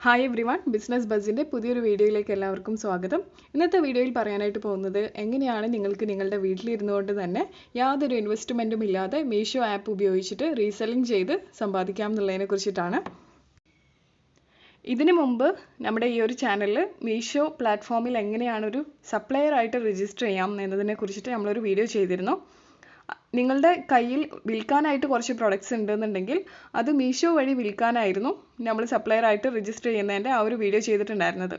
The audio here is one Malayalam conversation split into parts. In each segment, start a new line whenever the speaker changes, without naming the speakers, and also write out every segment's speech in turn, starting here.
ഹായ് എവ്രിവൺ, ബിസിനസ് ബസ്സിൻ്റെ പുതിയൊരു വീഡിയോയിലേക്ക് എല്ലാവർക്കും സ്വാഗതം. ഇന്നത്തെ വീഡിയോയിൽ പറയാനായിട്ട് പോകുന്നത് എങ്ങനെയാണ് നിങ്ങൾക്ക് നിങ്ങളുടെ വീട്ടിലിരുന്നുകൊണ്ട് തന്നെ യാതൊരു ഇൻവെസ്റ്റ്മെൻറ്റും ഇല്ലാതെ മീഷോ ആപ്പ് ഉപയോഗിച്ചിട്ട് റീസെല്ലിംഗ് ചെയ്ത് സമ്പാദിക്കാം എന്നുള്ളതിനെ കുറിച്ചിട്ടാണ്. ഇതിനു മുമ്പ് നമ്മുടെ ഈ ഒരു ചാനലിൽ മീഷോ പ്ലാറ്റ്ഫോമിൽ എങ്ങനെയാണ് ഒരു സപ്ലയർ ആയിട്ട് രജിസ്റ്റർ ചെയ്യാം എന്നതിനെ കുറിച്ചിട്ട് നമ്മളൊരു വീഡിയോ ചെയ്തിരുന്നു. നിങ്ങളുടെ കയ്യിൽ വിൽക്കാനായിട്ട് കുറച്ച് പ്രൊഡക്ട്സ് ഉണ്ടെന്നുണ്ടെങ്കിൽ അത് മീഷോ വഴി വിൽക്കാനായിരുന്നു നമ്മൾ സപ്ലയർ ആയിട്ട് രജിസ്റ്റർ ചെയ്യുന്നതിൻ്റെ ആ ഒരു വീഡിയോ ചെയ്തിട്ടുണ്ടായിരുന്നത്.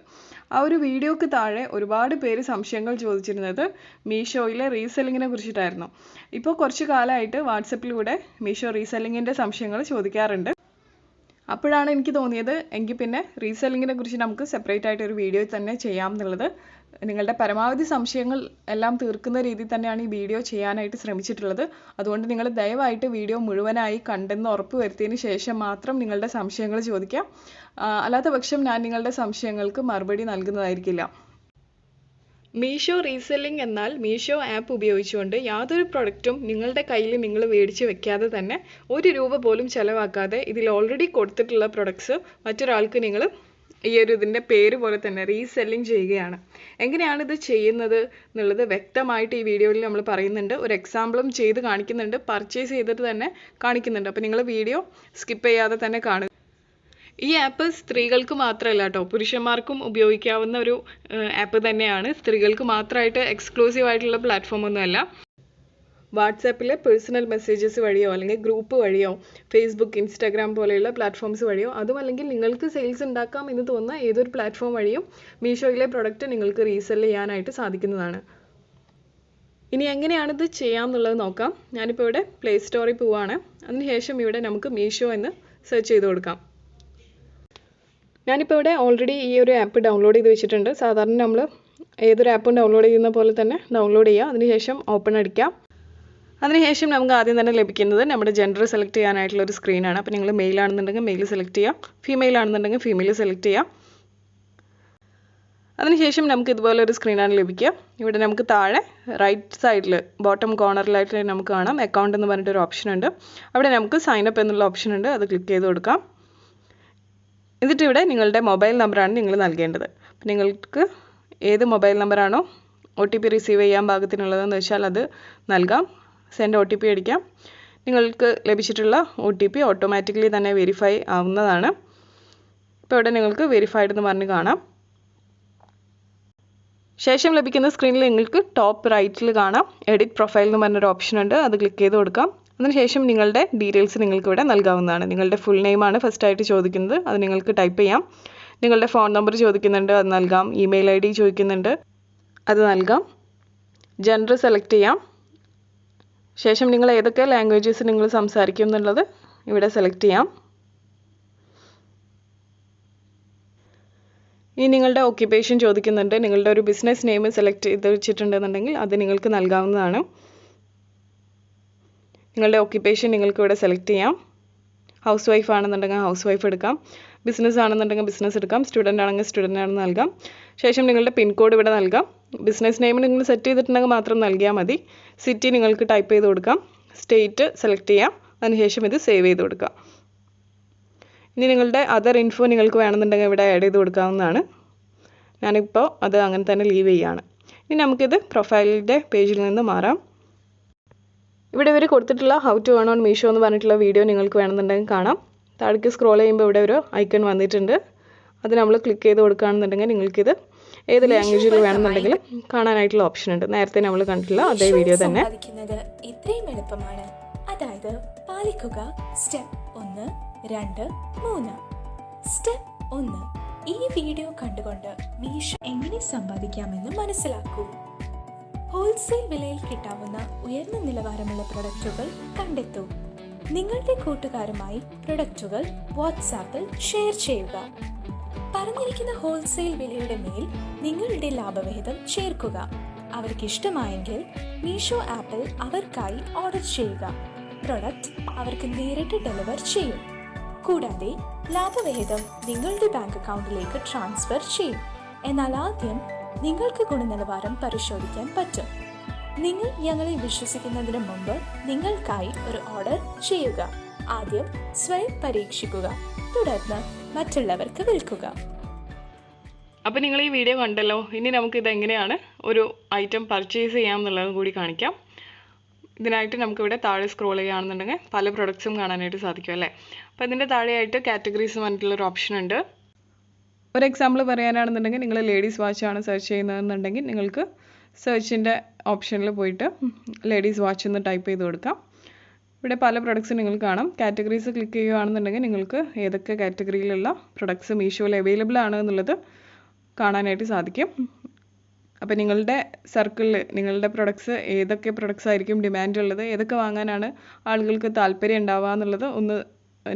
ആ ഒരു വീഡിയോക്ക് താഴെ ഒരുപാട് പേര് സംശയങ്ങൾ ചോദിച്ചിരുന്നത് മീഷോയിലെ റീസെല്ലിങ്ങിനെ കുറിച്ചിട്ടായിരുന്നു. ഇപ്പോൾ കുറച്ച് കാലമായിട്ട് വാട്സപ്പിലൂടെ മീഷോ റീസെല്ലിങ്ങിൻ്റെ സംശയങ്ങൾ ചോദിക്കാറുണ്ട്. അപ്പോഴാണ് എനിക്ക് തോന്നിയത് എങ്കിൽ പിന്നെ റീസെല്ലിങ്ങിനെ കുറിച്ച് നമുക്ക് സെപ്പറേറ്റ് ആയിട്ട് ഒരു വീഡിയോ തന്നെ ചെയ്യാം എന്നുള്ളത്. നിങ്ങളുടെ പരമാവധി സംശയങ്ങൾ എല്ലാം തീർക്കുന്ന രീതിയിൽ തന്നെയാണ് ഈ വീഡിയോ ചെയ്യാനായിട്ട് ശ്രമിച്ചിട്ടുള്ളത്. അതുകൊണ്ട് നിങ്ങൾ ദയവായിട്ട് വീഡിയോ മുഴുവനായി കണ്ടെന്ന് ഉറപ്പ് വരുത്തിയതിന് ശേഷം മാത്രം നിങ്ങളുടെ സംശയങ്ങൾ ചോദിക്കാം. അല്ലാത്ത പക്ഷം ഞാൻ നിങ്ങളുടെ സംശയങ്ങൾക്ക് മറുപടി നൽകുന്നതായിരിക്കില്ല. മീഷോ റീസെല്ലിംഗ് എന്നാൽ മീഷോ ആപ്പ് ഉപയോഗിച്ചുകൊണ്ട് യാതൊരു പ്രൊഡക്റ്റും നിങ്ങളുടെ കയ്യിൽ നിങ്ങൾ മേടിച്ച് വെക്കാതെ തന്നെ ₹1 പോലും ചിലവാക്കാതെ ഇതിൽ ഓൾറെഡി കൊടുത്തിട്ടുള്ള പ്രൊഡക്ട്സ് മറ്റൊരാൾക്ക് നിങ്ങൾ ഈ ഒരു ഇതിൻ്റെ പേര് പോലെ തന്നെ റീസെല്ലിംഗ് ചെയ്യുകയാണ്. എങ്ങനെയാണ് ഇത് ചെയ്യുന്നത് എന്നുള്ളത് വ്യക്തമായിട്ട് ഈ വീഡിയോയിൽ നമ്മൾ പറയുന്നുണ്ട്. ഒരു എക്സാമ്പിളും ചെയ്ത് കാണിക്കുന്നുണ്ട്, പർച്ചേസ് ചെയ്തിട്ട് തന്നെ കാണിക്കുന്നുണ്ട്. അപ്പോൾ നിങ്ങൾ വീഡിയോ സ്കിപ്പ് ചെയ്യാതെ തന്നെ കാണുക. ഈ ആപ്പ് സ്ത്രീകൾക്ക് മാത്രമല്ല കേട്ടോ, പുരുഷന്മാർക്കും ഉപയോഗിക്കാവുന്ന ഒരു ആപ്പ് തന്നെയാണ്. സ്ത്രീകൾക്ക് മാത്രമായിട്ട് എക്സ്ക്ലൂസീവ് ആയിട്ടുള്ള പ്ലാറ്റ്ഫോം ഒന്നുമല്ല. വാട്സാപ്പിലെ പേഴ്സണൽ മെസ്സേജസ് വഴിയോ അല്ലെങ്കിൽ ഗ്രൂപ്പ് വഴിയോ ഫേസ്ബുക്ക്, ഇൻസ്റ്റാഗ്രാം പോലെയുള്ള പ്ലാറ്റ്ഫോംസ് വഴിയോ അതും അല്ലെങ്കിൽ നിങ്ങൾക്ക് സെയിൽസ് ഉണ്ടാക്കാം എന്ന് തോന്നുന്ന ഏതൊരു പ്ലാറ്റ്ഫോം വഴിയും മീഷോയിലെ പ്രൊഡക്റ്റ് നിങ്ങൾക്ക് റീസെൽ ചെയ്യാനായിട്ട് സാധിക്കുന്നതാണ്. ഇനി എങ്ങനെയാണിത് ചെയ്യാമെന്നുള്ളത് നോക്കാം. ഞാനിപ്പോൾ ഇവിടെ പ്ലേ സ്റ്റോറിൽ പോവുകയാണ്. അതിനുശേഷം ഇവിടെ നമുക്ക് മീഷോ എന്ന് സെർച്ച് ചെയ്ത് കൊടുക്കാം. ഞാനിപ്പോൾ ഇവിടെ ഓൾറെഡി ഈ ഒരു ആപ്പ് ഡൗൺലോഡ് ചെയ്ത് വെച്ചിട്ടുണ്ട്. സാധാരണ നമ്മൾ ഏതൊരു ആപ്പും ഡൗൺലോഡ് ചെയ്യുന്ന പോലെ തന്നെ ഡൗൺലോഡ് ചെയ്യുക. അതിനുശേഷം ഓപ്പൺ അടിക്കാം. അതിനുശേഷം നമുക്ക് ആദ്യം തന്നെ ലഭിക്കുന്നത് നമ്മുടെ ജെൻഡർ സെലക്ട് ചെയ്യാനായിട്ടുള്ള ഒരു സ്ക്രീനാണ്. അപ്പോൾ നിങ്ങൾ മെയിൽ ആണെന്നുണ്ടെങ്കിൽ മെയിൽ സെലക്ട് ചെയ്യാം, ഫീമെയിൽ ആണെന്നുണ്ടെങ്കിൽ ഫീമെയിൽ സെലക്ട് ചെയ്യാം. അതിനുശേഷം നമുക്ക് ഇതുപോലെ ഒരു സ്ക്രീനാണ് ലഭിക്കുക. ഇവിടെ നമുക്ക് താഴെ റൈറ്റ് സൈഡിൽ ബോട്ടം കോർണറിലായിട്ട് നമുക്ക് കാണാം അക്കൗണ്ട് എന്ന് പറഞ്ഞിട്ടൊരു ഓപ്ഷൻ ഉണ്ട്. അവിടെ നമുക്ക് സൈൻ അപ്പ് എന്നുള്ള ഓപ്ഷൻ ഉണ്ട്, അത് ക്ലിക്ക് ചെയ്ത് കൊടുക്കാം. എന്നിട്ട് ഇവിടെ നിങ്ങളുടെ മൊബൈൽ നമ്പറാണ് നിങ്ങൾ നൽകേണ്ടത്. അപ്പോൾ നിങ്ങൾക്ക് ഏത് മൊബൈൽ നമ്പറാണോ OTP റിസീവ് ചെയ്യാൻ പാകത്തിനുള്ളതെന്ന് വെച്ചാൽ അത് നൽകാം. സെൻഡ് OTP അടിക്കാം. നിങ്ങൾക്ക് ലഭിച്ചിട്ടുള്ള OTP ഓട്ടോമാറ്റിക്കലി തന്നെ വെരിഫൈ ആവുന്നതാണ്. ഇപ്പോൾ ഇവിടെ നിങ്ങൾക്ക് വെരിഫൈഡ് എന്ന് പറഞ്ഞ് കാണാം. ശേഷം ലഭിക്കുന്ന സ്ക്രീനിൽ നിങ്ങൾക്ക് ടോപ്പ് റൈറ്റിൽ കാണാം എഡിറ്റ് പ്രൊഫൈൽ എന്ന് പറഞ്ഞൊരു ഓപ്ഷൻ ഉണ്ട്, അത് ക്ലിക്ക് ചെയ്ത് കൊടുക്കാം. അതിനുശേഷം നിങ്ങളുടെ ഡീറ്റെയിൽസ് നിങ്ങൾക്ക് ഇവിടെ നൽകാവുന്നതാണ്. നിങ്ങളുടെ ഫുൾ നെയിമാണ് ഫസ്റ്റായിട്ട് ചോദിക്കുന്നത്, അത് നിങ്ങൾക്ക് ടൈപ്പ് ചെയ്യാം. നിങ്ങളുടെ ഫോൺ നമ്പർ ചോദിക്കുന്നുണ്ട്, അത് നൽകാം. ഇമെയിൽ ID ചോദിക്കുന്നുണ്ട്, അത് നൽകാം. ജെൻഡർ സെലക്ട് ചെയ്യാം. ശേഷം നിങ്ങൾ ഏതൊക്കെ ലാംഗ്വേജസ് നിങ്ങൾ സംസാരിക്കും എന്നുള്ളത് ഇവിടെ സെലക്ട് ചെയ്യാം. ഇനി നിങ്ങളുടെ ഓക്യുപ്പേഷൻ ചോദിക്കുന്നുണ്ട്. നിങ്ങളുടെ ഒരു ബിസിനസ് നെയിം സെലക്ട് ചെയ്ത് വെച്ചിട്ടുണ്ടെന്നുണ്ടെങ്കിൽ അത് നിങ്ങൾക്ക് നൽകാവുന്നതാണ്. നിങ്ങളുടെ ഓക്യുപ്പേഷൻ നിങ്ങൾക്ക് ഇവിടെ സെലക്ട് ചെയ്യാം. ഹൗസ് വൈഫ് ആണെന്നുണ്ടെങ്കിൽ ഹൗസ് വൈഫ് എടുക്കാം, ബിസിനസ് ആണെന്നുണ്ടെങ്കിൽ ബിസിനസ് എടുക്കാം, സ്റ്റുഡൻ്റ് ആണെങ്കിൽ സ്റ്റുഡൻ്റ് ആണെന്ന് നൽകാം. ശേഷം നിങ്ങളുടെ പിൻകോഡ് ഇവിടെ നൽകാം. ബിസിനസ് നെയിം നിങ്ങൾ സെറ്റ് ചെയ്തിട്ടുണ്ടെങ്കിൽ മാത്രം നൽകിയാൽ മതി. സിറ്റി നിങ്ങൾക്ക് ടൈപ്പ് ചെയ്ത് കൊടുക്കാം, സ്റ്റേറ്റ് സെലക്ട് ചെയ്യാം. അതിനുശേഷം ഇത് സേവ് ചെയ്ത് കൊടുക്കാം. ഇനി നിങ്ങളുടെ അതർ ഇൻഫോ നിങ്ങൾക്ക് വേണമെന്നുണ്ടെങ്കിൽ ഇവിടെ ആഡ് ചെയ്ത് കൊടുക്കാവുന്നതാണ്. ഞാനിപ്പോൾ അത് അങ്ങനെ തന്നെ ലീവ് ചെയ്യുകയാണ്. ഇനി നമുക്കിത് പ്രൊഫൈലിൻ്റെ പേജിൽ നിന്ന് മാറാം. ഇവിടെ ഇവർ കൊടുത്തിട്ടുള്ള how to earn on Meesho എന്ന് പറഞ്ഞിട്ടുള്ള വീഡിയോ നിങ്ങൾക്ക് വേണമെന്നുണ്ടെങ്കിൽ കാണാം. താഴേക്ക് സ്ക്രോൾ ചെയ്യുമ്പോൾ ഇവിടെ ഒരു ഐക്കൺ വന്നിട്ടുണ്ട്, അത് നമ്മൾ ക്ലിക്ക് ചെയ്ത് കൊടുക്കുകയാണെന്നുണ്ടെങ്കിൽ നിങ്ങൾക്കിത് ഏത് ലാംഗ്വേജിൽ വേണമെന്നുണ്ടെങ്കിലും കാണാനായിട്ടുള്ള ഓപ്ഷൻ ഉണ്ട്. നേരത്തെ നമ്മൾ കണ്ടിട്ടുള്ള അതേ വീഡിയോ തന്നെ.
ഇത്രയും എളുപ്പമാണ്, അതായത് പാലിക്കുക സ്റ്റെപ്പ് 1, 2, 3. സ്റ്റെപ്പ് 1, ഈ വീഡിയോ കണ്ടുകൊണ്ട് മീഷോ എങ്ങനെ സമ്പാദിക്കാമെന്ന് മനസ്സിലാക്കൂ. ഹോൾസെയിൽ വിലയിൽ കിട്ടാവുന്ന ഉയർന്ന നിലവാരമുള്ള പ്രൊഡക്റ്റുകൾ കണ്ടെത്തൂ. നിങ്ങളുടെ കൂട്ടുകാരുമായി പ്രൊഡക്റ്റുകൾ വാട്സാപ്പിൽ ഷെയർ ചെയ്യുക. പറഞ്ഞിരിക്കുന്ന ഹോൾസെയിൽ വിലയുടെ മേൽ നിങ്ങളുടെ ലാഭവിഹിതം ചേർക്കുക. അവർക്കിഷ്ടമായെങ്കിൽ മീഷോ ആപ്പിൽ അവർക്കായി ഓർഡർ ചെയ്യുക. പ്രൊഡക്റ്റ് അവർക്ക് നേരിട്ട് ഡെലിവർ ചെയ്യും. കൂടാതെ ലാഭവിഹിതം നിങ്ങളുടെ ബാങ്ക് അക്കൗണ്ടിലേക്ക് ട്രാൻസ്ഫർ ചെയ്യും. എന്നാൽ ആദ്യം നിങ്ങൾക്ക് ഗുണനിലവാരം പരിശോധിക്കാൻ പറ്റും. നിങ്ങൾ ഞങ്ങളെ വിശ്വസിക്കുന്നതിന് മുമ്പ് നിങ്ങൾക്കായി ഒരു ഓർഡർ ചെയ്യുക. ആദ്യം സ്വയം പരീക്ഷിക്കുക, തുടർന്ന് മറ്റുള്ളവർക്ക് വിൽക്കുക.
അപ്പോൾ നിങ്ങൾ ഈ വീഡിയോ കണ്ടല്ലോ. ഇനി നമുക്കിത് എങ്ങനെയാണ് ഒരു ഐറ്റം പർച്ചേസ് ചെയ്യാം എന്നുള്ളത് കൂടി കാണിക്കാം. ഇതിനായിട്ട് നമുക്കിവിടെ താഴെ സ്ക്രോൾ ചെയ്യുകയാണെന്നുണ്ടെങ്കിൽ പല പ്രൊഡക്ട്സും കാണാനായിട്ട് സാധിക്കും അല്ലേ. അപ്പോൾ ഇതിൻ്റെ താഴെയായിട്ട് കാറ്റഗറീസ് പറഞ്ഞിട്ടുള്ളൊരു ഓപ്ഷൻ ഉണ്ട്. ഒരു എക്സാമ്പിൾ പറയാനാണെന്നുണ്ടെങ്കിൽ നിങ്ങൾ ലേഡീസ് വാച്ചാണ് സെർച്ച് ചെയ്യുന്നതെന്നുണ്ടെങ്കിൽ നിങ്ങൾക്ക് സെർച്ചിൻ്റെ ഓപ്ഷനിൽ പോയിട്ട് ലേഡീസ് വാച്ച് എന്ന് ടൈപ്പ് ചെയ്ത് കൊടുക്കാം. ഇവിടെ പല പ്രൊഡക്ട്സും നിങ്ങൾക്ക് കാണാം. കാറ്റഗറീസ് ക്ലിക്ക് ചെയ്യുകയാണെന്നുണ്ടെങ്കിൽ നിങ്ങൾക്ക് ഏതൊക്കെ കാറ്റഗറിയിലുള്ള പ്രൊഡക്ട്സ് മീഷോയിൽ അവൈലബിൾ ആണ് എന്നുള്ളത് കാണാനായിട്ട് സാധിക്കും. അപ്പോൾ നിങ്ങളുടെ സർക്കിളിൽ നിങ്ങളുടെ പ്രൊഡക്ട്സ് ഏതൊക്കെ പ്രൊഡക്ട്സ് ആയിരിക്കും ഡിമാൻഡ് ഉള്ളത്, ഏതൊക്കെ വാങ്ങാനാണ് ആളുകൾക്ക് താല്പര്യം ഉണ്ടാവുക എന്നുള്ളത്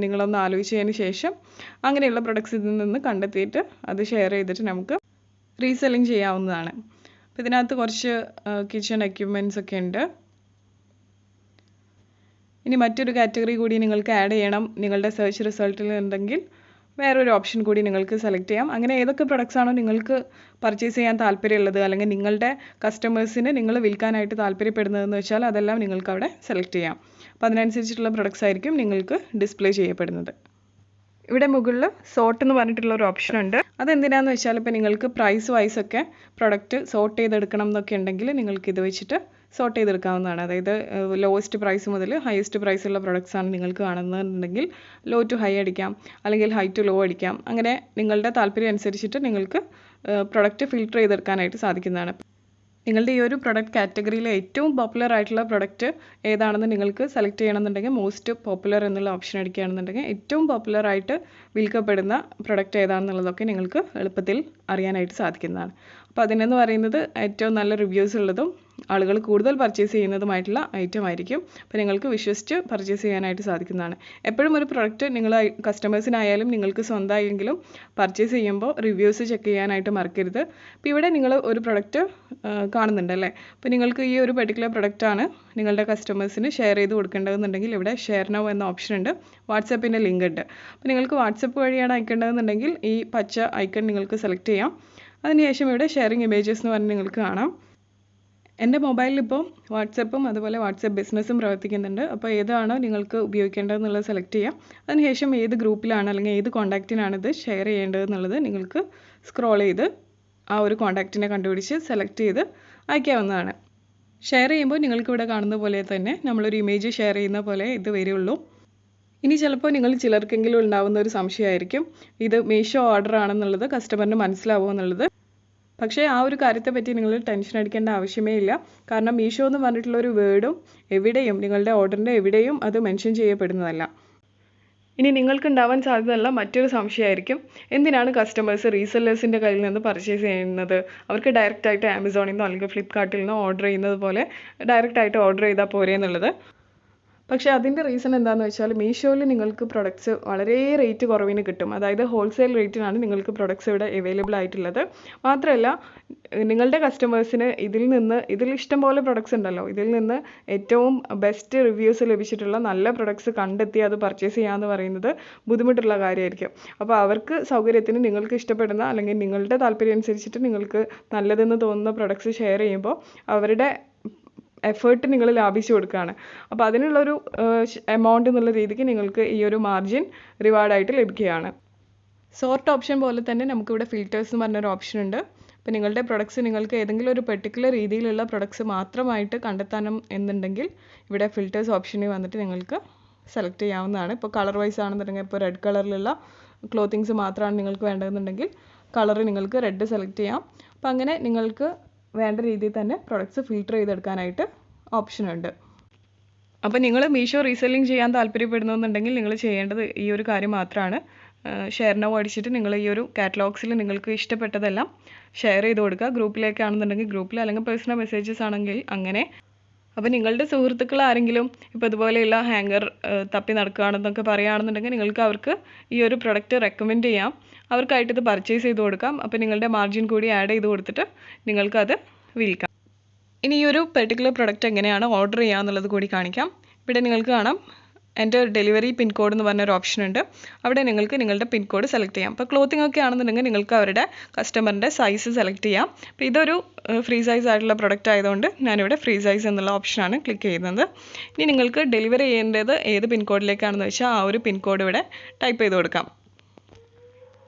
നിങ്ങളൊന്ന് ആലോചിച്ചതിന് ശേഷം അങ്ങനെയുള്ള പ്രൊഡക്ട്സ് ഇതിൽ നിന്ന് കണ്ടെത്തിയിട്ട് അത് ഷെയർ ചെയ്തിട്ട് നമുക്ക് റീസെല്ലിംഗ് ചെയ്യാവുന്നതാണ്. അപ്പോൾ ഇതിനകത്ത് കുറച്ച് കിച്ചൺ എക്യുപ്മെൻറ്റ്സ് ഒക്കെ ഉണ്ട്. ഇനി മറ്റൊരു കാറ്റഗറി കൂടി നിങ്ങൾക്ക് ആഡ് ചെയ്യണം നിങ്ങളുടെ സെർച്ച് റിസൾട്ടിൽ ഉണ്ടെങ്കിൽ വേറൊരു ഓപ്ഷൻ കൂടി നിങ്ങൾക്ക് സെലക്ട് ചെയ്യാം. അങ്ങനെ ഏതൊക്കെ പ്രൊഡക്ട്സ് ആണോ നിങ്ങൾക്ക് പർച്ചേസ് ചെയ്യാൻ താല്പര്യമുള്ളത്, അല്ലെങ്കിൽ നിങ്ങളുടെ കസ്റ്റമേഴ്സിന് നിങ്ങൾ വിൽക്കാനായിട്ട് താല്പര്യപ്പെടുന്നതെന്ന് വെച്ചാൽ അതെല്ലാം നിങ്ങൾക്ക് അവിടെ സെലക്ട് ചെയ്യാം. അപ്പോൾ അതിനനുസരിച്ചിട്ടുള്ള പ്രൊഡക്ട്സ് ആയിരിക്കും നിങ്ങൾക്ക് ഡിസ്പ്ലേ ചെയ്യപ്പെടുന്നത്. ഇവിടെ മുകളിൽ സോർട്ട് എന്ന് പറഞ്ഞിട്ടുള്ള ഒരു ഓപ്ഷൻ ഉണ്ട്. അതെന്തിനാന്ന് വെച്ചാൽ ഇപ്പോൾ നിങ്ങൾക്ക് പ്രൈസ് വൈസ് ഒക്കെ പ്രൊഡക്റ്റ് സോർട്ട് ചെയ്തെടുക്കണം എന്നൊക്കെ ഉണ്ടെങ്കിൽ നിങ്ങൾക്ക് ഇത് വെച്ചിട്ട് സോർട്ട് ചെയ്തെടുക്കാവുന്നതാണ്. അതായത് ലോവസ്റ്റ് പ്രൈസ് മുതൽ ഹയസ്റ്റ് പ്രൈസുള്ള പ്രൊഡക്ട്സ് ആണ് നിങ്ങൾക്ക് കാണുന്നുണ്ടെങ്കിൽ ലോ ടു ഹൈ അടിക്കാം, അല്ലെങ്കിൽ ഹൈ ടു ലോ അടിക്കാം. അങ്ങനെ നിങ്ങളുടെ താല്പര്യം അനുസരിച്ചിട്ട് നിങ്ങൾക്ക് പ്രൊഡക്റ്റ് ഫിൽട്ടർ ചെയ്തെടുക്കാനായിട്ട് സാധിക്കുന്നതാണ്. നിങ്ങളുടെ ഈ ഒരു പ്രൊഡക്റ്റ് കാറ്റഗറിയിലെ ഏറ്റവും പോപ്പുലർ ആയിട്ടുള്ള പ്രൊഡക്റ്റ് ഏതാണെന്ന് നിങ്ങൾക്ക് സെലക്ട് ചെയ്യണമെന്നുണ്ടെങ്കിൽ മോസ്റ്റ് പോപ്പുലർ എന്നുള്ള ഓപ്ഷൻ അടിക്കുകയാണെന്നുണ്ടെങ്കിൽ ഏറ്റവും പോപ്പുലർ ആയിട്ട് വിൽക്കപ്പെടുന്ന പ്രൊഡക്റ്റ് ഏതാണെന്നുള്ളതൊക്കെ നിങ്ങൾക്ക് എളുപ്പത്തിൽ അറിയാനായിട്ട് സാധിക്കുന്നതാണ്. അപ്പോൾ അതിനെന്ന് പറയുന്നത് ഏറ്റവും നല്ല റിവ്യൂസ് ഉള്ളതും ആളുകൾ കൂടുതൽ പർച്ചേസ് ചെയ്യുന്നതുമായിട്ടുള്ള ഐറ്റം ആയിരിക്കും. അപ്പോൾ നിങ്ങൾക്ക് വിശ്വസിച്ച് പർച്ചേസ് ചെയ്യാനായിട്ട് സാധിക്കുന്നതാണ്. എപ്പോഴും ഒരു പ്രൊഡക്റ്റ് നിങ്ങൾ കസ്റ്റമേഴ്സിനായാലും നിങ്ങൾക്ക് സ്വന്തമായെങ്കിലും പർച്ചേസ് ചെയ്യുമ്പോൾ റിവ്യൂസ് ചെക്ക് ചെയ്യാനായിട്ട് മറക്കരുത്. അപ്പോൾ ഇവിടെ നിങ്ങൾ ഒരു പ്രൊഡക്റ്റ് കാണുന്നുണ്ട് അല്ലേ. അപ്പോൾ നിങ്ങൾക്ക് ഈ ഒരു പെർട്ടിക്കുലർ പ്രൊഡക്റ്റാണ് നിങ്ങളുടെ കസ്റ്റമേഴ്സിന് ഷെയർ ചെയ്ത് കൊടുക്കേണ്ടതെന്നുണ്ടെങ്കിൽ ഇവിടെ ഷെയർ നൗ എന്ന ഓപ്ഷൻ ഉണ്ട്. വാട്സപ്പിൻ്റെ ലിങ്ക് ഉണ്ട്. അപ്പോൾ നിങ്ങൾക്ക് വാട്സപ്പ് വഴിയാണ് അയക്കേണ്ടതെന്നുണ്ടെങ്കിൽ ഈ പച്ച ഐക്കൺ നിങ്ങൾക്ക് സെലക്ട് ചെയ്യാം. അതിനുശേഷം ഇവിടെ ഷെയറിങ് ഇമേജസ് എന്ന് പറഞ്ഞ് നിങ്ങൾക്ക് കാണാം. എൻ്റെ മൊബൈലിൽ ഇപ്പോൾ വാട്സപ്പും അതുപോലെ വാട്സപ്പ് ബിസിനസ്സും പ്രവർത്തിക്കുന്നുണ്ട്. അപ്പോൾ ഏതാണോ നിങ്ങൾക്ക് ഉപയോഗിക്കേണ്ടതെന്നുള്ളത് സെലക്ട് ചെയ്യാം. അതിനുശേഷം ഏത് ഗ്രൂപ്പിലാണ് അല്ലെങ്കിൽ ഏത് കോൺടാക്റ്റിനാണ് ഇത് ഷെയർ ചെയ്യേണ്ടതെന്നുള്ളത് നിങ്ങൾക്ക് സ്ക്രോൾ ചെയ്ത് ആ ഒരു കോൺടാക്റ്റിനെ കണ്ടുപിടിച്ച് സെലക്ട് ചെയ്ത് അയക്കാവുന്നതാണ്. ഷെയർ ചെയ്യുമ്പോൾ നിങ്ങൾക്ക് ഇവിടെ കാണുന്ന പോലെ തന്നെ നമ്മളൊരു ഇമേജ് ഷെയർ ചെയ്യുന്ന പോലെ ഇത് വരുള്ളൂ. ഇനി ചിലപ്പോൾ ചിലർക്കെങ്കിലും ഉണ്ടാകുന്ന ഒരു സംശയമായിരിക്കും, ഇത് മീഷോ ഓർഡർ ആണെന്നുള്ളത് കസ്റ്റമറിന് മനസ്സിലാവുമോ എന്നുള്ളത്. പക്ഷേ ആ ഒരു കാര്യത്തെപ്പറ്റി നിങ്ങൾ ടെൻഷൻ അടിക്കേണ്ട ആവശ്യമേ ഇല്ല. കാരണം മീഷോ എന്ന് പറഞ്ഞിട്ടുള്ള ഒരു വേർഡും എവിടെയും നിങ്ങളുടെ ഓർഡറിൻ്റെ എവിടെയും അത് മെൻഷൻ ചെയ്യപ്പെടുന്നതല്ല. ഇനി നിങ്ങൾക്ക് ഉണ്ടാവാൻ സാധ്യതയുള്ള മറ്റൊരു സംശയമായിരിക്കും, എന്തിനാണ് കസ്റ്റമേഴ്സ് റീസെല്ലേഴ്സിൻ്റെ കയ്യിൽ നിന്ന് പർച്ചേസ് ചെയ്യുന്നത്, അവർക്ക് ഡയറക്റ്റായിട്ട് ആമസോണിൽ നിന്നോ അല്ലെങ്കിൽ ഫ്ലിപ്കാർട്ടിൽ നിന്നോ ഓർഡർ ചെയ്യുന്നത് പോലെ ഡയറക്റ്റായിട്ട് ഓർഡർ ചെയ്താൽ പോരെ എന്നുള്ളത്. പക്ഷേ അതിൻ്റെ റീസൺ എന്താണെന്ന് വെച്ചാൽ മീഷോയിൽ നിങ്ങൾക്ക് പ്രൊഡക്ട്സ് വളരെ റേറ്റ് കുറവിന് കിട്ടും. അതായത് ഹോൾസെയിൽ റേറ്റിനാണ് നിങ്ങൾക്ക് പ്രൊഡക്ട്സ് ഇവിടെ അവൈലബിൾ ആയിട്ടുള്ളത്. മാത്രമല്ല നിങ്ങളുടെ കസ്റ്റമേഴ്സിന് ഇതിൽ ഇഷ്ടം പോലെ പ്രൊഡക്ട്സ് ഉണ്ടല്ലോ, ഇതിൽ നിന്ന് ഏറ്റവും ബെസ്റ്റ് റിവ്യൂസ് ലഭിച്ചിട്ടുള്ള നല്ല പ്രൊഡക്ട്സ് കണ്ടെത്തി അത് പർച്ചേസ് ചെയ്യാമെന്ന് പറയുന്നത് ബുദ്ധിമുട്ടുള്ള കാര്യമായിരിക്കും. അപ്പോൾ അവർക്ക് സൗകര്യത്തിന് നിങ്ങൾക്ക് ഇഷ്ടപ്പെടുന്ന അല്ലെങ്കിൽ നിങ്ങളുടെ താല്പര്യം അനുസരിച്ചിട്ട് നിങ്ങൾക്ക് നല്ലതെന്ന് തോന്നുന്ന പ്രൊഡക്ട്സ് ഷെയർ ചെയ്യുമ്പോൾ അവരുടെ എഫേർട്ട് നിങ്ങൾ ലാഭിച്ചു കൊടുക്കുകയാണ്. അപ്പോൾ അതിനുള്ളൊരു എമൗണ്ട് എന്നുള്ള രീതിക്ക് നിങ്ങൾക്ക് ഈ ഒരു മാർജിൻ റിവാർഡായിട്ട് ലഭിക്കുകയാണ്. സോർട്ട് ഓപ്ഷൻ പോലെ തന്നെ നമുക്കിവിടെ ഫിൽറ്റേഴ്സ് എന്ന് പറഞ്ഞൊരു ഓപ്ഷൻ ഉണ്ട്. അപ്പോൾ നിങ്ങളുടെ പ്രൊഡക്ട്സ് നിങ്ങൾക്ക് ഏതെങ്കിലും ഒരു പെർട്ടിക്കുലർ രീതിയിലുള്ള പ്രൊഡക്ട്സ് മാത്രമായിട്ട് കണ്ടെത്താനും എന്നുണ്ടെങ്കിൽ ഇവിടെ ഫിൽറ്റേഴ്സ് ഓപ്ഷനിൽ വന്നിട്ട് നിങ്ങൾക്ക് സെലക്ട് ചെയ്യാവുന്നതാണ്. ഇപ്പോൾ കളർ വൈസ് ആണെന്നുണ്ടെങ്കിൽ ഇപ്പോൾ റെഡ് കളറിലുള്ള ക്ലോത്തിങ്സ് മാത്രമാണ് നിങ്ങൾക്ക് വേണ്ടതെന്നുണ്ടെങ്കിൽ കളർ നിങ്ങൾക്ക് റെഡ് സെലക്ട് ചെയ്യാം. അപ്പോൾ അങ്ങനെ നിങ്ങൾക്ക് വേണ്ട രീതിയിൽ തന്നെ പ്രൊഡക്ട്സ് ഫിൽട്ടർ ചെയ്തെടുക്കാനായിട്ട് ഓപ്ഷൻ ഉണ്ട്. അപ്പോൾ നിങ്ങൾ മീഷോ റീസെല്ലിംഗ് ചെയ്യാൻ താല്പര്യപ്പെടുന്നുണ്ടെങ്കിൽ നിങ്ങൾ ചെയ്യേണ്ടത് ഈ ഒരു കാര്യം മാത്രമാണ്. ഷെയർ നൗ അടിച്ചിട്ട് നിങ്ങൾ ഈ ഒരു കാറ്റലോഗ്സിൽ നിങ്ങൾക്ക് ഇഷ്ടപ്പെട്ടതെല്ലാം ഷെയർ ചെയ്ത് കൊടുക്കുക. ഗ്രൂപ്പിലേക്കാണെന്നുണ്ടെങ്കിൽ ഗ്രൂപ്പിൽ, അല്ലെങ്കിൽ പേഴ്സണൽ മെസ്സേജസ് ആണെങ്കിൽ അങ്ങനെ. അപ്പോൾ നിങ്ങളുടെ സുഹൃത്തുക്കൾ ആരെങ്കിലും ഇപ്പോൾ ഇതുപോലെയുള്ള ഹാങ്ങർ തപ്പി നടക്കുകയാണെന്നൊക്കെ പറയുകയാണെന്നുണ്ടെങ്കിൽ നിങ്ങൾക്ക് അവർക്ക് ഈ ഒരു പ്രൊഡക്റ്റ് റെക്കമെൻഡ് ചെയ്യാം. അവർക്കായിട്ട് ഇത് പർച്ചേസ് ചെയ്ത് കൊടുക്കാം. അപ്പോൾ നിങ്ങളുടെ മാർജിൻ കൂടി ആഡ് ചെയ്ത് കൊടുത്തിട്ട് നിങ്ങൾക്കത് വിൽക്കാം. ഇനി ഈ ഒരു പെർട്ടിക്കുലർ പ്രൊഡക്റ്റ് എങ്ങനെയാണ് ഓർഡർ ചെയ്യുക എന്നുള്ളത് കൂടി കാണിക്കാം. ഇവിടെ നിങ്ങൾക്ക് കാണാം എൻ്റെ ഡെലിവറി പിൻ കോഡ് എന്ന് പറഞ്ഞൊരു ഓപ്ഷൻ ഉണ്ട്. അവിടെ നിങ്ങൾക്ക് നിങ്ങളുടെ പിൻ കോഡ് സെലക്ട് ചെയ്യാം. അപ്പോൾ ക്ലോത്തിങ് ഒക്കെ ആണെന്നുണ്ടെങ്കിൽ നിങ്ങൾക്ക് അവരുടെ കസ്റ്റമറിൻ്റെ സൈസ് സെലക്ട് ചെയ്യാം. അപ്പോൾ ഇതൊരു ഫ്രീ സൈസ് ആയിട്ടുള്ള പ്രൊഡക്റ്റ് ആയതുകൊണ്ട് ഞാനിവിടെ ഫ്രീ സൈസ് എന്നുള്ള ഓപ്ഷനാണ് ക്ലിക്ക് ചെയ്യുന്നത്. ഇനി നിങ്ങൾക്ക് ഡെലിവറി ചെയ്യേണ്ടത് ഏത് പിൻ കോഡിലേക്കാണെന്ന് വെച്ചാൽ ആ ഒരു പിൻ കോഡ് ഇവിടെ ടൈപ്പ് ചെയ്ത് കൊടുക്കാം.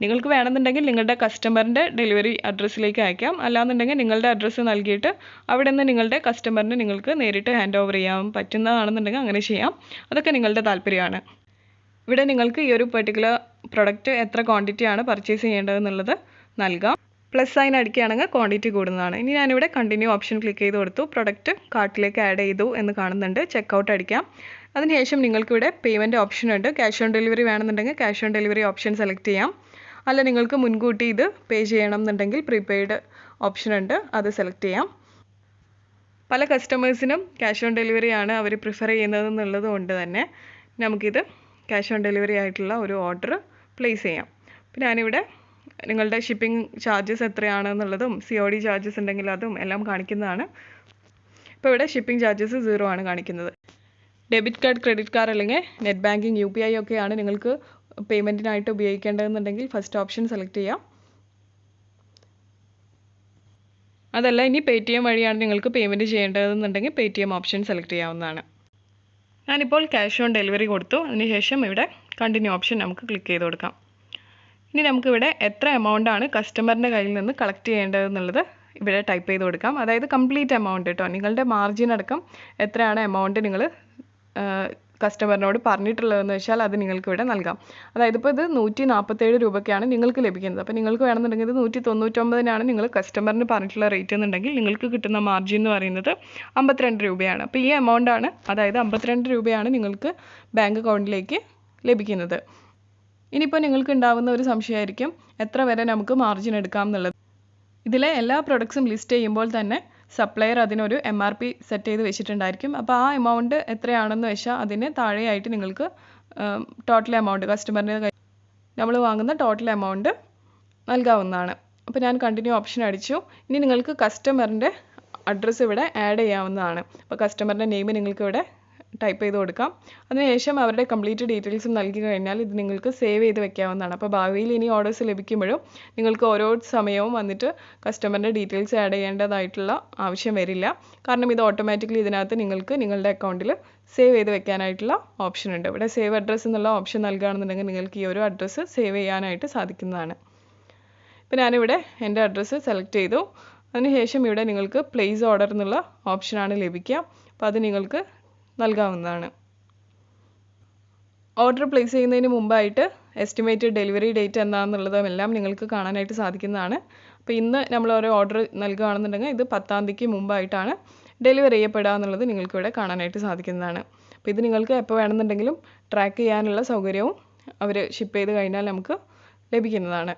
നിങ്ങൾക്ക് വേണമെന്നുണ്ടെങ്കിൽ നിങ്ങളുടെ കസ്റ്റമറിൻ്റെ ഡെലിവറി അഡ്രസ്സിലേക്ക് അയക്കാം. അല്ലാന്നുണ്ടെങ്കിൽ നിങ്ങളുടെ അഡ്രസ്സ് നൽകിയിട്ട് അവിടെ നിന്ന് നിങ്ങളുടെ കസ്റ്റമറിന് നിങ്ങൾക്ക് നേരിട്ട് ഹാൻഡ് ഓവർ ചെയ്യാൻ പറ്റുന്നതാണെന്നുണ്ടെങ്കിൽ അങ്ങനെ ചെയ്യാം. അതൊക്കെ നിങ്ങളുടെ താല്പര്യമാണ്. ഇവിടെ നിങ്ങൾക്ക് ഈ ഒരു പെർട്ടിക്കുലർ പ്രൊഡക്റ്റ് എത്ര ക്വാണ്ടിറ്റിയാണ് പർച്ചേസ് ചെയ്യേണ്ടതെന്നുള്ളത് നൽകാം. പ്ലസ് സൈൻ അടിക്കുകയാണെങ്കിൽ ക്വാണ്ടിറ്റി കൂടുന്നതാണ്. ഇനി ഞാനിവിടെ കണ്ടിന്യൂ ഓപ്ഷൻ ക്ലിക്ക് ചെയ്ത് കൊടുത്തു. പ്രൊഡക്റ്റ് കാർട്ടിലേക്ക് ആഡ് ചെയ്തു എന്ന് കാണുന്നുണ്ട്. ചെക്കൗട്ട് അടിക്കാം. അതിനുശേഷം നിങ്ങൾക്കിവിടെ പേയ്മെൻറ്റ് ഓപ്ഷൻ ഉണ്ട്. ക്യാഷ് ഓൺ ഡെലിവറി വേണമെന്നുണ്ടെങ്കിൽ cash on delivery option select ചെയ്യാം. അല്ല നിങ്ങൾക്ക് മുൻകൂട്ടി ഇത് പേ ചെയ്യണം എന്നുണ്ടെങ്കിൽ പ്രീപെയ്ഡ് ഓപ്ഷൻ ഉണ്ട്, അത് സെലക്ട് ചെയ്യാം. പല കസ്റ്റമേഴ്സിനും ക്യാഷ് ഓൺ ഡെലിവറി ആണ് അവർ പ്രിഫർ ചെയ്യുന്നത് എന്നുള്ളത് കൊണ്ട് തന്നെ നമുക്കിത് ക്യാഷ് ഓൺ ഡെലിവറി ആയിട്ടുള്ള ഒരു ഓർഡർ പ്ലേസ് ചെയ്യാം. അപ്പോൾ ഞാനിവിടെ നിങ്ങളുടെ ഷിപ്പിംഗ് ചാർജസ് എത്രയാണെന്നുള്ളതും COD ചാർജസ് ഉണ്ടെങ്കിൽ അതും എല്ലാം കാണിക്കുന്നതാണ്. ഇപ്പോൾ ഇവിടെ ഷിപ്പിംഗ് ചാർജസ് 0 ആണ് കാണിക്കുന്നത്. ഡെബിറ്റ് കാർഡ്, ക്രെഡിറ്റ് കാർഡ് അല്ലെങ്കിൽ നെറ്റ് ബാങ്കിങ്, UPI ഒക്കെയാണ് നിങ്ങൾക്ക് പേയ്മെൻറ്റിനായിട്ട് ഉപയോഗിക്കേണ്ടതെന്നുണ്ടെങ്കിൽ ഫസ്റ്റ് ഓപ്ഷൻ സെലക്ട് ചെയ്യാം. അതല്ല ഇനി Paytm വഴിയാണ് നിങ്ങൾക്ക് പേയ്മെൻറ്റ് ചെയ്യേണ്ടതെന്നുണ്ടെങ്കിൽ Paytm ഓപ്ഷൻ സെലക്ട് ചെയ്യാവുന്നതാണ്. ഞാനിപ്പോൾ ക്യാഷ് ഓൺ ഡെലിവറി കൊടുത്തു. അതിനുശേഷം ഇവിടെ കണ്ടിന്യൂ ഓപ്ഷൻ നമുക്ക് ക്ലിക്ക് ചെയ്ത് കൊടുക്കാം. ഇനി നമുക്കിവിടെ എത്ര എമൗണ്ട് ആണ് കസ്റ്റമറിൻ്റെ കയ്യിൽ നിന്ന് കളക്ട് ചെയ്യേണ്ടതെന്നുള്ളത് ഇവിടെ ടൈപ്പ് ചെയ്ത് കൊടുക്കാം. അതായത് കംപ്ലീറ്റ് എമൗണ്ട് കേട്ടോ, നിങ്ങളുടെ മാർജിൻ അടക്കം എത്രയാണ് എമൗണ്ട് നിങ്ങൾ കസ്റ്റമറിനോട് പറഞ്ഞിട്ടുള്ളതെന്ന് വെച്ചാൽ അത് നിങ്ങൾക്ക് ഇവിടെ നൽകാം. അതായത് ഇപ്പോൾ ഇത് 147 രൂപയ്ക്കാണ് നിങ്ങൾക്ക് ലഭിക്കുന്നത്. അപ്പോൾ നിങ്ങൾക്ക് വേണമെന്നുണ്ടെങ്കിൽ ഇത് 199-നാണ് നിങ്ങൾ കസ്റ്റമറിന് പറഞ്ഞിട്ടുള്ള റേറ്റ് എന്നുണ്ടെങ്കിൽ നിങ്ങൾക്ക് കിട്ടുന്ന മാർജിൻ എന്ന് പറയുന്നത് 52 രൂപയാണ്. അപ്പോൾ ഈ എമൗണ്ട് ആണ്, അതായത് 52 രൂപയാണ് നിങ്ങൾക്ക് ബാങ്ക് അക്കൗണ്ടിലേക്ക് ലഭിക്കുന്നത്. ഇനിയിപ്പോൾ നിങ്ങൾക്ക് ഉണ്ടാകുന്ന ഒരു സംശയമായിരിക്കും എത്ര വരെ നമുക്ക് മാർജിൻ എടുക്കാം എന്നുള്ളത്. ഇതിലെ എല്ലാ പ്രൊഡക്ട്സും ലിസ്റ്റ് ചെയ്യുമ്പോൾ തന്നെ സപ്ലയർ അതിനൊരു MRP സെറ്റ് ചെയ്ത് വെച്ചിട്ടുണ്ടായിരിക്കും. അപ്പോൾ ആ എമൗണ്ട് എത്രയാണെന്ന് വെച്ചാൽ അതിന് താഴെയായിട്ട് നിങ്ങൾക്ക് ടോട്ടൽ എമൗണ്ട് കസ്റ്റമറിന് നമ്മൾ വാങ്ങുന്ന ടോട്ടൽ എമൗണ്ട് നൽകാവുന്നതാണ്. അപ്പോൾ ഞാൻ കണ്ടിന്യൂ ഓപ്ഷൻ അടിച്ചു. ഇനി നിങ്ങൾക്ക് കസ്റ്റമറിൻ്റെ അഡ്രസ്സ് ഇവിടെ ആഡ് ചെയ്യാവുന്നതാണ്. അപ്പോൾ കസ്റ്റമറിൻ്റെ നെയിം നിങ്ങൾക്ക് ഇവിടെ ടൈപ്പ് ചെയ്ത് കൊടുക്കാം. അതിനുശേഷം അവരുടെ കംപ്ലീറ്റ് ഡീറ്റെയിൽസും നൽകി കഴിഞ്ഞാൽ ഇത് നിങ്ങൾക്ക് സേവ് ചെയ്ത് വെക്കാവുന്നതാണ്. അപ്പോൾ ഭാവിയിൽ ഇനി ഓർഡേഴ്സ് ലഭിക്കുമ്പോഴും നിങ്ങൾക്ക് ഓരോ സമയവും വന്നിട്ട് കസ്റ്റമറിൻ്റെ ഡീറ്റെയിൽസ് ആഡ് ചെയ്യേണ്ടതായിട്ടുള്ള ആവശ്യം വരില്ല. കാരണം ഇത് ഓട്ടോമാറ്റിക്കലി ഇതിനകത്ത് നിങ്ങൾക്ക് നിങ്ങളുടെ അക്കൗണ്ടിൽ സേവ് ചെയ്ത് വെക്കാനായിട്ടുള്ള ഓപ്ഷൻ ഉണ്ട്. ഇവിടെ സേവ് അഡ്രസ്സ് എന്നുള്ള ഓപ്ഷൻ നൽകുകയാണെന്നുണ്ടെങ്കിൽ നിങ്ങൾക്ക് ഈ ഒരു അഡ്രസ്സ് സേവ് ചെയ്യാനായിട്ട് സാധിക്കുന്നതാണ്. ഇപ്പോൾ ഞാനിവിടെ എൻ്റെ അഡ്രസ്സ് സെലക്ട് ചെയ്തു. അതിനുശേഷം ഇവിടെ നിങ്ങൾക്ക് പ്ലേസ് ഓർഡർ എന്നുള്ള ഓപ്ഷനാണ് ലഭിക്കുക. അപ്പോൾ അത് നിങ്ങൾക്ക് നൽകാവുന്നതാണ്. ഓർഡർ പ്ലേസ് ചെയ്യുന്നതിന് മുമ്പായിട്ട് എസ്റ്റിമേറ്റഡ് ഡെലിവറി ഡേറ്റ് എന്താണെന്നുള്ളതും എല്ലാം നിങ്ങൾക്ക് കാണാനായിട്ട് സാധിക്കുന്നതാണ്. അപ്പോൾ ഇന്ന് നമ്മൾ ഒരു ഓർഡർ നൽകുകയാണെന്നുണ്ടെങ്കിൽ ഇത് 10-ാം തീയതിക്ക് മുമ്പായിട്ടാണ് ഡെലിവറി ചെയ്യപ്പെടുക എന്നുള്ളത് നിങ്ങൾക്ക് ഇവിടെ കാണാനായിട്ട് സാധിക്കുന്നതാണ്. അപ്പോൾ ഇത് നിങ്ങൾക്ക് എപ്പോൾ വേണമെന്നുണ്ടെങ്കിലും ട്രാക്ക് ചെയ്യാനുള്ള സൗകര്യവും അവർ ഷിപ്പ് ചെയ്ത് കഴിഞ്ഞാൽ നമുക്ക് ലഭിക്കുന്നതാണ്.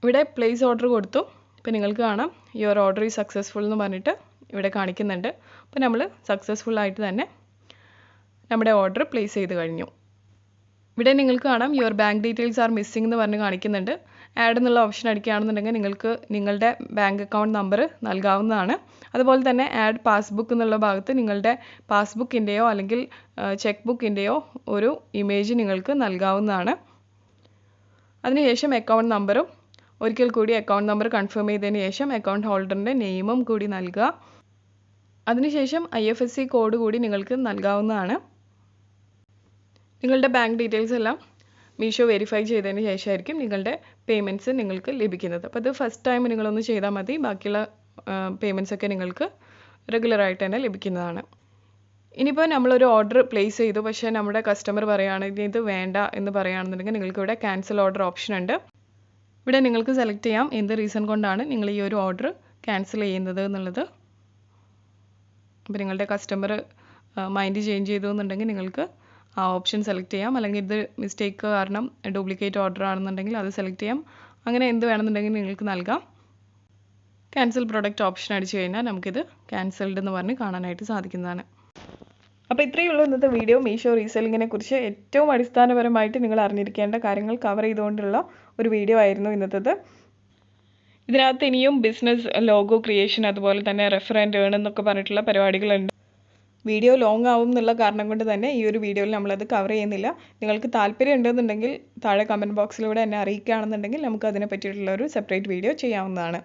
ഇവിടെ പ്ലേസ് ഓർഡർ കൊടുത്തു. ഇപ്പോൾ നിങ്ങൾക്ക് കാണാം യുവർ ഓർഡർ ഈസ് സക്സസ്ഫുൾ എന്ന് പറഞ്ഞിട്ട് ഇവിടെ കാണിക്കുന്നുണ്ട്. അപ്പോൾ നമ്മൾ സക്സസ്ഫുൾ ആയിട്ട് തന്നെ നമ്മുടെ ഓർഡർ പ്ലേസ് ചെയ്ത് കഴിഞ്ഞു. ഇവിടെ നിങ്ങൾക്ക് കാണാം your bank details R missing എന്ന് പറഞ്ഞ് കാണിക്കുന്നുണ്ട്. ആഡ് എന്നുള്ള ഓപ്ഷൻ അടിക്കുകയാണെന്നുണ്ടെങ്കിൽ നിങ്ങൾക്ക് നിങ്ങളുടെ ബാങ്ക് അക്കൗണ്ട് നമ്പർ നൽകാവുന്നതാണ്. അതുപോലെ തന്നെ ആഡ് പാസ്ബുക്ക് എന്നുള്ള ഭാഗത്ത് നിങ്ങളുടെ പാസ്ബുക്കിൻ്റെയോ അല്ലെങ്കിൽ ചെക്ക് ബുക്കിൻ്റെയോ ഒരു ഇമേജ് നിങ്ങൾക്ക് നൽകാവുന്നതാണ്. അതിനുശേഷം അക്കൗണ്ട് നമ്പറും ഒരിക്കൽ കൂടി അക്കൗണ്ട് നമ്പർ കൺഫേം ചെയ്തതിന് ശേഷം അക്കൗണ്ട് ഹോൾഡറിൻ്റെ നെയിമും കൂടി നൽകുക. അതിനുശേഷം IFSC കോഡ് കൂടി നിങ്ങൾക്ക് നൽകാവുന്നതാണ്. നിങ്ങളുടെ ബാങ്ക് ഡീറ്റെയിൽസ് എല്ലാം മീഷോ വെരിഫൈ ചെയ്തതിന് ശേഷമായിരിക്കും നിങ്ങളുടെ പേയ്മെൻറ്റ്സ് നിങ്ങൾക്ക് ലഭിക്കുന്നത്. അപ്പോൾ അത് ഫസ്റ്റ് ടൈം നിങ്ങളൊന്ന് ചെയ്താൽ മതി. ബാക്കിയുള്ള പേയ്മെൻറ്റ്സ് ഒക്കെ നിങ്ങൾക്ക് റെഗുലറായിട്ട് തന്നെ ലഭിക്കുന്നതാണ്. ഇനിയിപ്പോൾ നമ്മളൊരു ഓർഡർ പ്ലേസ് ചെയ്തു, പക്ഷേ നമ്മുടെ കസ്റ്റമർ പറയുകയാണെങ്കിൽ ഇത് വേണ്ട എന്ന് പറയുകയാണെന്നുണ്ടെങ്കിൽ നിങ്ങൾക്ക് ഇവിടെ ക്യാൻസൽ ഓർഡർ ഓപ്ഷൻ ഉണ്ട്. ഇവിടെ നിങ്ങൾക്ക് സെലക്ട് ചെയ്യാം എന്ത് റീസൺ കൊണ്ടാണ് നിങ്ങൾ ഈ ഒരു ഓർഡർ ക്യാൻസൽ ചെയ്യുന്നത് എന്നുള്ളത്. അപ്പോൾ നിങ്ങളുടെ കസ്റ്റമർ മൈൻഡ് ചേഞ്ച് ചെയ്തു എന്നുണ്ടെങ്കിൽ നിങ്ങൾക്ക് ആ ഓപ്ഷൻ സെലക്ട് ചെയ്യാം. അല്ലെങ്കിൽ ഇത് മിസ്റ്റേക്ക് കാരണം ഡ്യൂപ്ലിക്കേറ്റ് ഓർഡർ ആണെന്നുണ്ടെങ്കിൽ അത് സെലക്ട് ചെയ്യാം. അങ്ങനെ എന്ത് വേണമെന്നുണ്ടെങ്കിൽ നിങ്ങൾക്ക് നൽകാം. ക്യാൻസൽ പ്രൊഡക്റ്റ് ഓപ്ഷൻ അടിച്ചു കഴിഞ്ഞാൽ നമുക്കിത് ക്യാൻസൽഡ് എന്ന് പറഞ്ഞ് കാണാനായിട്ട് സാധിക്കുന്നതാണ്. അപ്പോൾ ഇത്രയേ ഉള്ളൂ ഇന്നത്തെ വീഡിയോ. മീഷോ റീസെല്ലിങ്ങിനെ കുറിച്ച് ഏറ്റവും അടിസ്ഥാനപരമായിട്ട് നിങ്ങൾ അറിഞ്ഞിരിക്കേണ്ട കാര്യങ്ങൾ കവർ ചെയ്തുകൊണ്ടുള്ള ഒരു വീഡിയോ ആയിരുന്നു ഇന്നത്തേത്. ഇതിനകത്ത് ഇനിയും ബിസിനസ് ലോഗോ ക്രിയേഷൻ അതുപോലെ തന്നെ റെഫർ ആൻഡ് ഏൺ എന്നൊക്കെ പറഞ്ഞിട്ടുള്ള പരിപാടികളുണ്ട്. വീഡിയോ ലോങ് ആവും എന്നുള്ള കാരണം കൊണ്ട് തന്നെ ഈ ഒരു വീഡിയോയിൽ നമ്മളത് കവർ ചെയ്യുന്നില്ല. നിങ്ങൾക്ക് താല്പര്യം ഉണ്ടെന്നുണ്ടെങ്കിൽ താഴെ കമൻറ്റ് ബോക്സിലൂടെ എന്നെ അറിയിക്കുകയാണെന്നുണ്ടെങ്കിൽ നമുക്ക് അതിനെ പറ്റിയിട്ടുള്ള ഒരു സെപ്പറേറ്റ് വീഡിയോ ചെയ്യാവുന്നതാണ്.